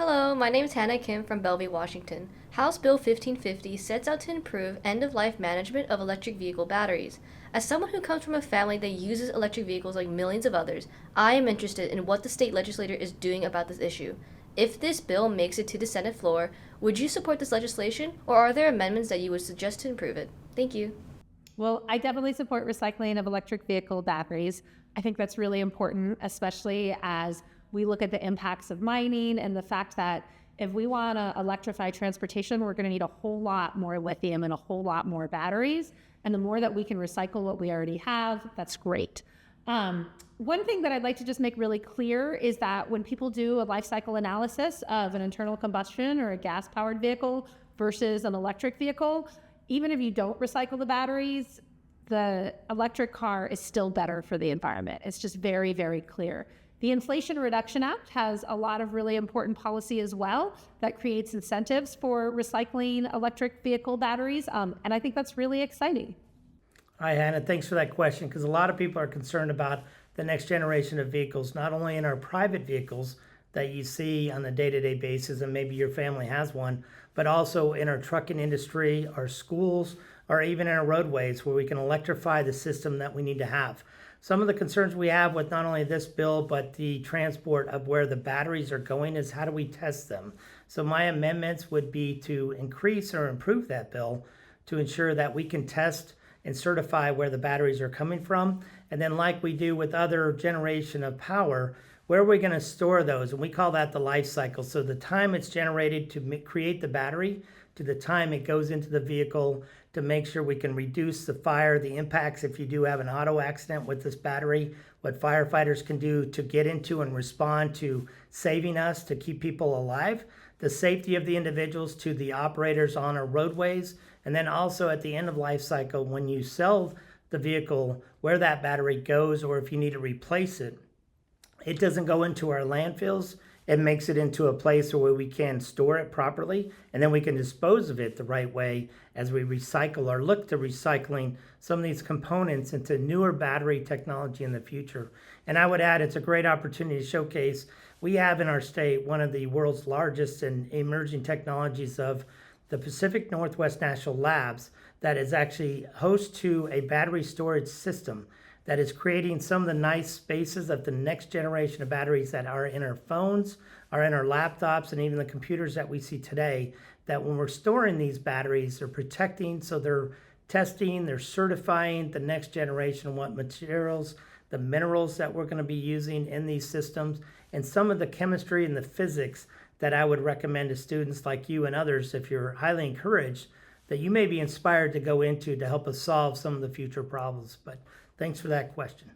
Hello, my name is Hannah Kim from Bellevue, Washington. House Bill 1550 sets out to improve end-of-life management of electric vehicle batteries. As someone who comes from a family that uses electric vehicles like millions of others, I am interested in what the state legislature is doing about this issue. If this bill makes it to the Senate floor, would you support this legislation, or are there amendments that you would suggest to improve it? Thank you. Well, I definitely support recycling of electric vehicle batteries. I think that's really important, especially as we look at the impacts of mining and the fact that if we want to electrify transportation, we're going to need a whole lot more lithium and a whole lot more batteries. And the more that we can recycle what we already have, that's great. One thing that I'd like to just make really clear is that when people do a life cycle analysis of an internal combustion or a gas-powered vehicle versus an electric vehicle, even if you don't recycle the batteries, the electric car is still better for the environment. It's just very, very clear. The Inflation Reduction Act has a lot of really important policy as well that creates incentives for recycling electric vehicle batteries, and I think that's really exciting. Hi, Hannah. Thanks for that question, because a lot of people are concerned about the next generation of vehicles, not only in our private vehicles that you see on a day-to-day basis, and maybe your family has one, but also in our trucking industry, our schools, or even in our roadways where we can electrify the system that we need to have. Some of the concerns we have with not only this bill, but the transport of where the batteries are going is how do we test them? So my amendments would be to increase or improve that bill to ensure that we can test and certify where the batteries are coming from. And then like we do with other generation of power, where are we going to store those? And we call that the life cycle. So the time it's generated to create the battery to the time it goes into the vehicle to make sure we can reduce the fire, the impacts if you do have an auto accident with this battery, what firefighters can do to get into and respond to saving us, to keep people alive, the safety of the individuals to the operators on our roadways, and then also at the end of life cycle when you sell the vehicle, where that battery goes, or if you need to replace it. It doesn't go into our landfills. It makes it into a place where we can store it properly, and then we can dispose of it the right way as we recycle or look to recycling some of these components into newer battery technology in the future. And I would add, it's a great opportunity to showcase we have in our state one of the world's largest and emerging technologies of the Pacific Northwest National Labs that is actually host to a battery storage system that is creating some of the nice spaces of the next generation of batteries that are in our phones, are in our laptops, and even the computers that we see today, that when we're storing these batteries, they're protecting, so they're testing, they're certifying the next generation of what materials, the minerals that we're going to be using in these systems, and some of the chemistry and the physics that I would recommend to students like you and others, if you're highly encouraged, that you may be inspired to go into to help us solve some of the future problems. But thanks for that question.